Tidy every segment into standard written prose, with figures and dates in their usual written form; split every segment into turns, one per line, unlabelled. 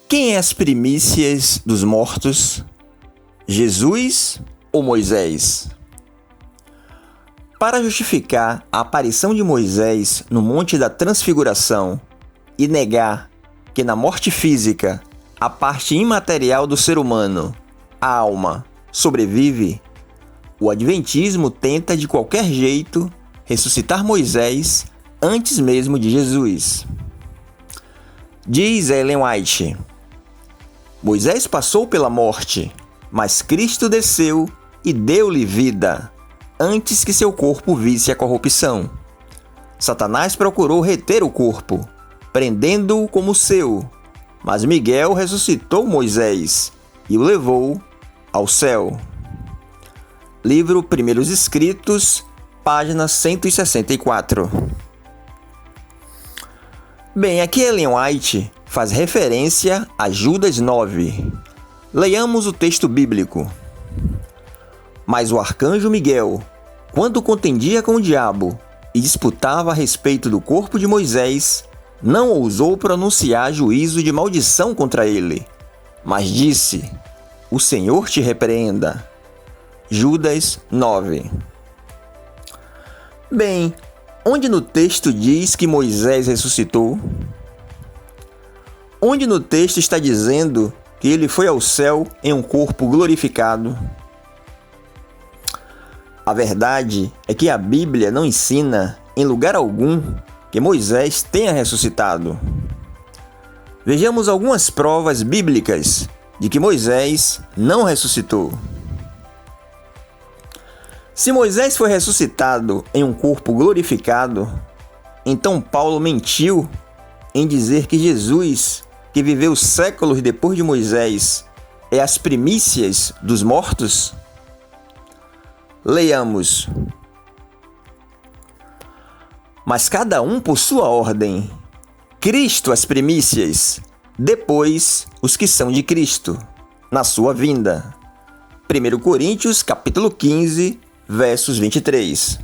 Quem é as primícias dos mortos? Jesus ou Moisés? Para justificar a aparição de Moisés no Monte da Transfiguração e negar que na morte física a parte imaterial do ser humano, a alma, sobrevive, o Adventismo tenta de qualquer jeito ressuscitar Moisés antes mesmo de Jesus. Diz Ellen White: Moisés passou pela morte, mas Cristo desceu e deu-lhe vida, antes que seu corpo visse a corrupção. Satanás procurou reter o corpo, prendendo-o como seu, mas Miguel ressuscitou Moisés e o levou ao céu. Livro Primeiros Escritos, página 164. Bem, aqui Ellen White faz referência a Judas 9. Leiamos o texto bíblico. Mas o arcanjo Miguel, quando contendia com o diabo e disputava a respeito do corpo de Moisés, não ousou pronunciar juízo de maldição contra ele, mas disse: O Senhor te repreenda. Judas 9. Bem, onde no texto diz que Moisés ressuscitou? Onde no texto está dizendo que ele foi ao céu em um corpo glorificado? A verdade é que a Bíblia não ensina, em lugar algum, que Moisés tenha ressuscitado. Vejamos algumas provas bíblicas de que Moisés não ressuscitou. Se Moisés foi ressuscitado em um corpo glorificado, então Paulo mentiu em dizer que Jesus, que viveu séculos depois de Moisés, é as primícias dos mortos? Leiamos. Mas cada um por sua ordem. Cristo as primícias, depois os que são de Cristo, na sua vinda. 1 Coríntios, capítulo 15, versos 23.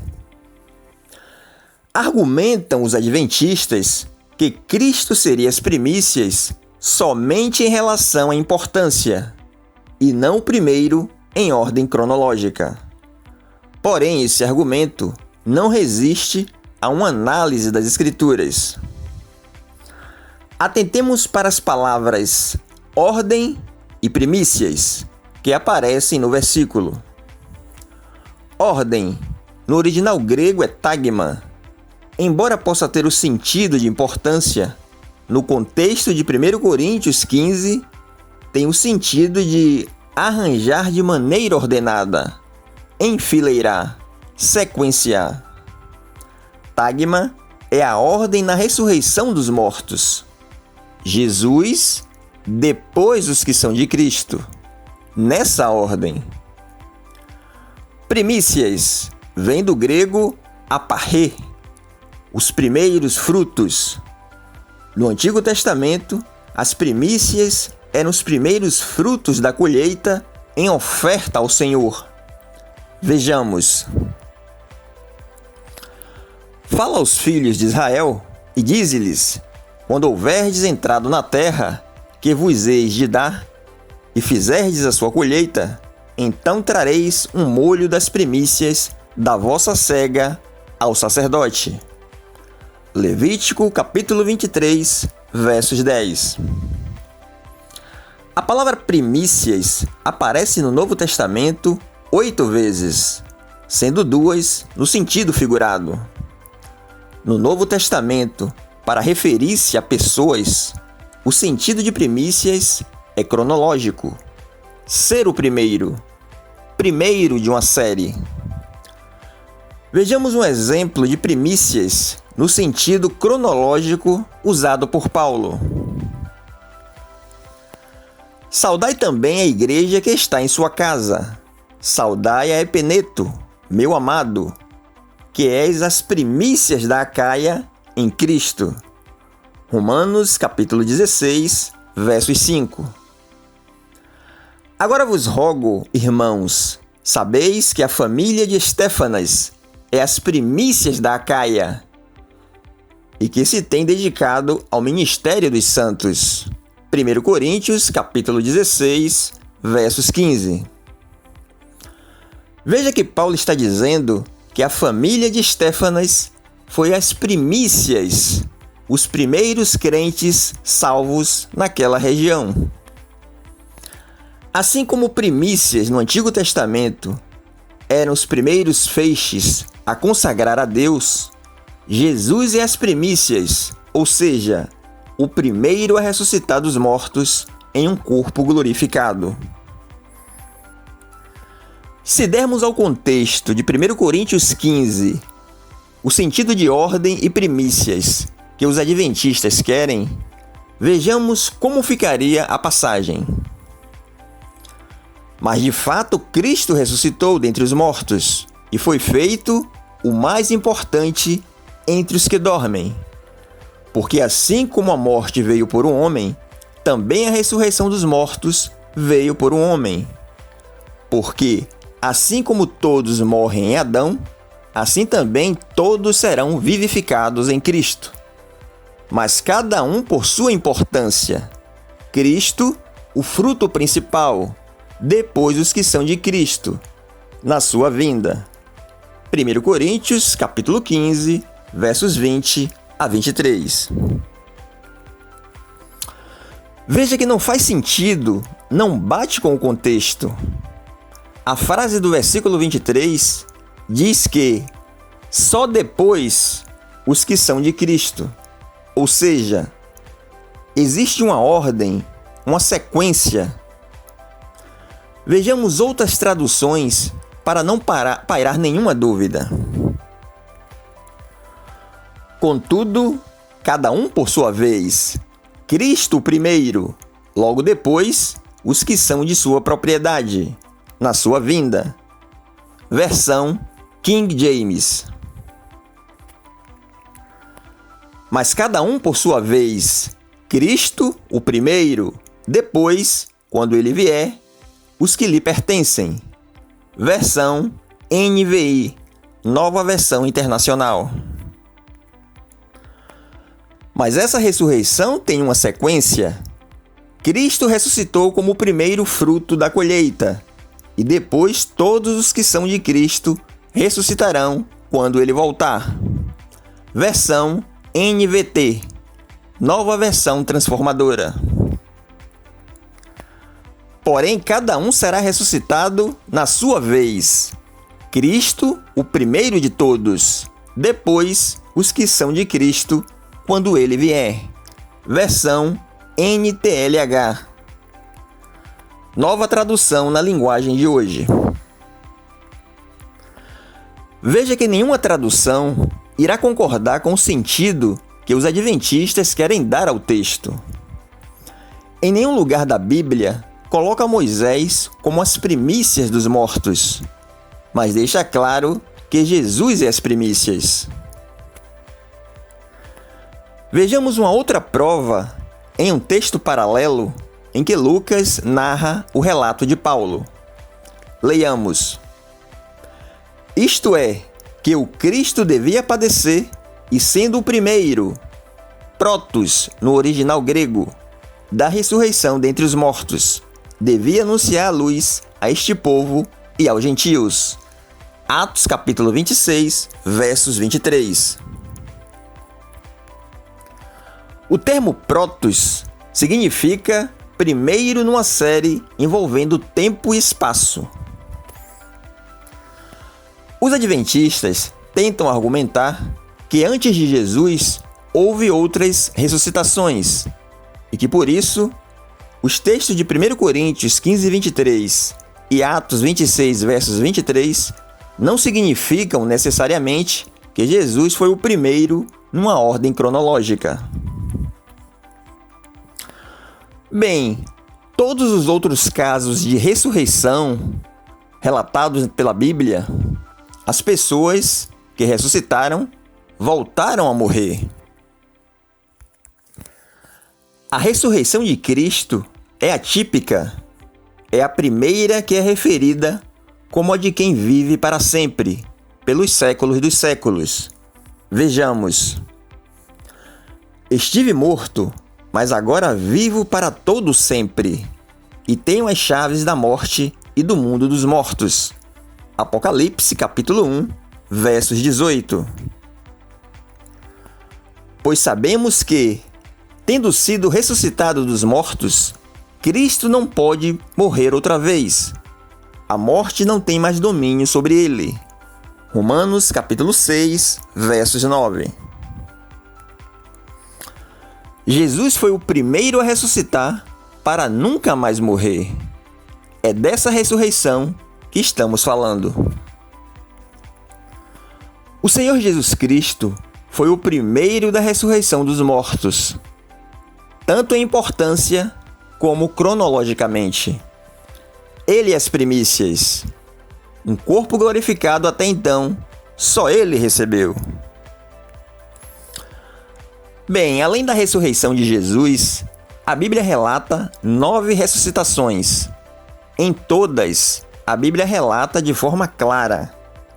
Argumentam os adventistas que Cristo seria as primícias somente em relação à importância, e não o primeiro em ordem cronológica. Porém, esse argumento não resiste a uma análise das Escrituras. Atentemos para as palavras ordem e primícias que aparecem no versículo. Ordem, no original grego é tagma. Embora possa ter o sentido de importância, no contexto de 1 Coríntios 15, tem o sentido de arranjar de maneira ordenada, enfileirar, sequenciar. Tagma é a ordem na ressurreição dos mortos. Jesus, depois os que são de Cristo. Nessa ordem. Primícias vem do grego aparrê, os primeiros frutos. No Antigo Testamento, as primícias eram os primeiros frutos da colheita em oferta ao Senhor. Vejamos. Fala aos filhos de Israel e dize-lhes: quando houverdes entrado na terra que vos eis de dar, e fizerdes a sua colheita, então trareis um molho das primícias da vossa cega ao sacerdote. Levítico, capítulo 23, versos 10. A palavra primícias aparece no Novo Testamento 8 vezes, sendo 2 no sentido figurado. No Novo Testamento, para referir-se a pessoas, o sentido de primícias é cronológico. Ser o primeiro de uma série. Vejamos um exemplo de primícias no sentido cronológico usado por Paulo. Saudai também a igreja que está em sua casa. Saudai a Epeneto, meu amado, que és as primícias da Acaia em Cristo. Romanos, capítulo 16, versos 5. Agora vos rogo, irmãos, sabeis que a família de Estéfanas é as primícias da Acaia e que se tem dedicado ao ministério dos santos. 1 Coríntios, capítulo 16, versos 15. Veja que Paulo está dizendo que a família de Estéfanas foi as primícias, os primeiros crentes salvos naquela região. Assim como primícias no Antigo Testamento eram os primeiros feixes a consagrar a Deus, Jesus é as primícias, ou seja, o primeiro a ressuscitar dos mortos em um corpo glorificado. Se dermos ao contexto de 1 Coríntios 15 o sentido de ordem e primícias que os adventistas querem, vejamos como ficaria a passagem. Mas de fato Cristo ressuscitou dentre os mortos e foi feito o mais importante entre os que dormem. Porque assim como a morte veio por um homem, também a ressurreição dos mortos veio por um homem. Porque assim como todos morrem em Adão, assim também todos serão vivificados em Cristo. Mas cada um por sua importância. Cristo, o fruto principal, depois os que são de Cristo, na sua vinda. 1 Coríntios, capítulo 15, versos 20 a 23. Veja que não faz sentido, não bate com o contexto. A frase do versículo 23 diz que só depois os que são de Cristo. Ou seja, existe uma ordem, uma sequência. Vejamos outras traduções para não pairar nenhuma dúvida. Contudo, cada um por sua vez, Cristo primeiro, logo depois, os que são de sua propriedade, na sua vinda. Versão King James. Mas cada um por sua vez, Cristo, o primeiro, depois, quando ele vier, os que lhe pertencem. Versão NVI, Nova Versão Internacional. Mas essa ressurreição tem uma sequência. Cristo ressuscitou como o primeiro fruto da colheita, e depois todos os que são de Cristo ressuscitarão quando ele voltar. Versão NVT, Nova Versão Transformadora. Porém, cada um será ressuscitado na sua vez. Cristo, o primeiro de todos, depois os que são de Cristo, quando ele vier. Versão NTLH. Nova tradução na linguagem de hoje. Veja que nenhuma tradução irá concordar com o sentido que os adventistas querem dar ao texto. Em nenhum lugar da Bíblia coloca Moisés como as primícias dos mortos, mas deixa claro que Jesus é as primícias. Vejamos uma outra prova em um texto paralelo em que Lucas narra o relato de Paulo. Leiamos. Isto é, que o Cristo devia padecer e sendo o primeiro, protos no original grego, da ressurreição dentre os mortos, devia anunciar a luz a este povo e aos gentios. Atos capítulo 26, versos 23. O termo protos significa primeiro numa série envolvendo tempo e espaço. Os adventistas tentam argumentar que antes de Jesus houve outras ressuscitações e que por isso os textos de 1 Coríntios 15, 23 e Atos 26, versos 23 não significam necessariamente que Jesus foi o primeiro numa ordem cronológica. Bem, todos os outros casos de ressurreição relatados pela Bíblia, as pessoas que ressuscitaram voltaram a morrer. A ressurreição de Cristo é atípica, é a primeira que é referida como a de quem vive para sempre, pelos séculos dos séculos. Vejamos. Estive morto, mas agora vivo para todo sempre, e tenho as chaves da morte e do mundo dos mortos. Apocalipse, capítulo 1, versos 18. Pois sabemos que, tendo sido ressuscitado dos mortos, Cristo não pode morrer outra vez. A morte não tem mais domínio sobre ele. Romanos, capítulo 6, versos 9. Jesus foi o primeiro a ressuscitar para nunca mais morrer. É dessa ressurreição que estamos falando. O Senhor Jesus Cristo foi o primeiro da ressurreição dos mortos, tanto em importância como cronologicamente. Ele é as primícias. Um corpo glorificado até então, só ele recebeu. Bem, além da ressurreição de Jesus, a Bíblia relata 9 ressuscitações. Em todas, a Bíblia relata de forma clara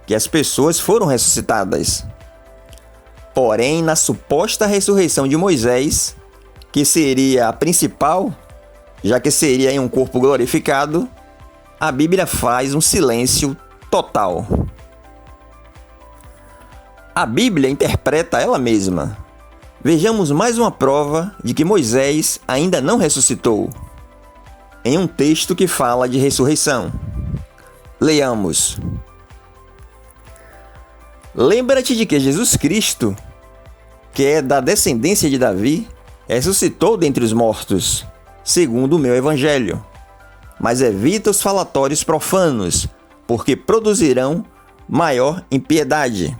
que as pessoas foram ressuscitadas. Porém, na suposta ressurreição de Moisés, que seria a principal, já que seria em um corpo glorificado, a Bíblia faz um silêncio total. A Bíblia interpreta ela mesma. Vejamos mais uma prova de que Moisés ainda não ressuscitou, em um texto que fala de ressurreição. Leiamos. Lembra-te de que Jesus Cristo, que é da descendência de Davi, ressuscitou dentre os mortos, segundo o meu evangelho. Mas evita os falatórios profanos, porque produzirão maior impiedade.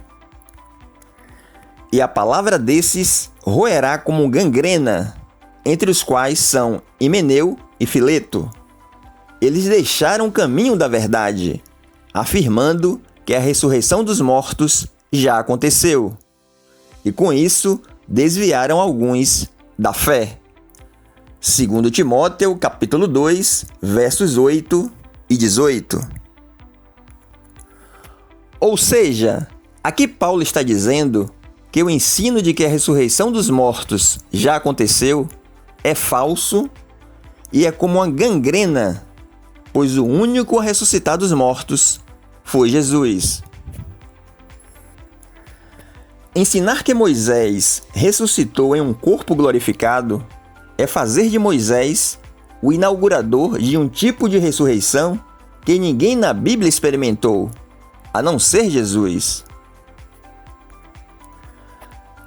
E a palavra desses roerá como gangrena, entre os quais são Himeneu e Fileto. Eles deixaram o caminho da verdade, afirmando que a ressurreição dos mortos já aconteceu. E com isso, desviaram alguns da fé. 2 Timóteo, capítulo 2, versos 8 e 18. Ou seja, aqui Paulo está dizendo que o ensino de que a ressurreição dos mortos já aconteceu é falso e é como uma gangrena, pois o único a ressuscitar dos mortos foi Jesus. Ensinar que Moisés ressuscitou em um corpo glorificado é fazer de Moisés o inaugurador de um tipo de ressurreição que ninguém na Bíblia experimentou, a não ser Jesus.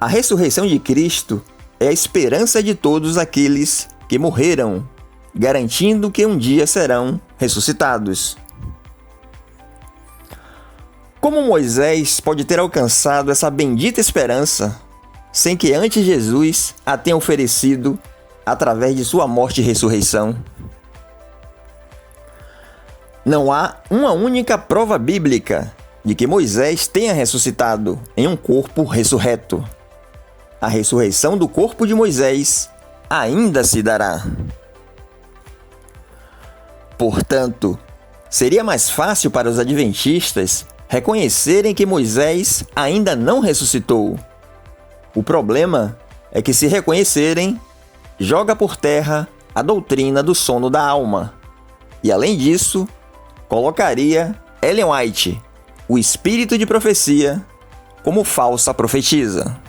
A ressurreição de Cristo é a esperança de todos aqueles que morreram, garantindo que um dia serão ressuscitados. Como Moisés pode ter alcançado essa bendita esperança sem que antes Jesus a tenha oferecido através de sua morte e ressurreição? Não há uma única prova bíblica de que Moisés tenha ressuscitado em um corpo ressurreto. A ressurreição do corpo de Moisés ainda se dará. Portanto, seria mais fácil para os adventistas reconhecerem que Moisés ainda não ressuscitou. O problema é que, se reconhecerem, joga por terra a doutrina do sono da alma. E, além disso, colocaria Ellen White, o espírito de profecia, como falsa profetisa.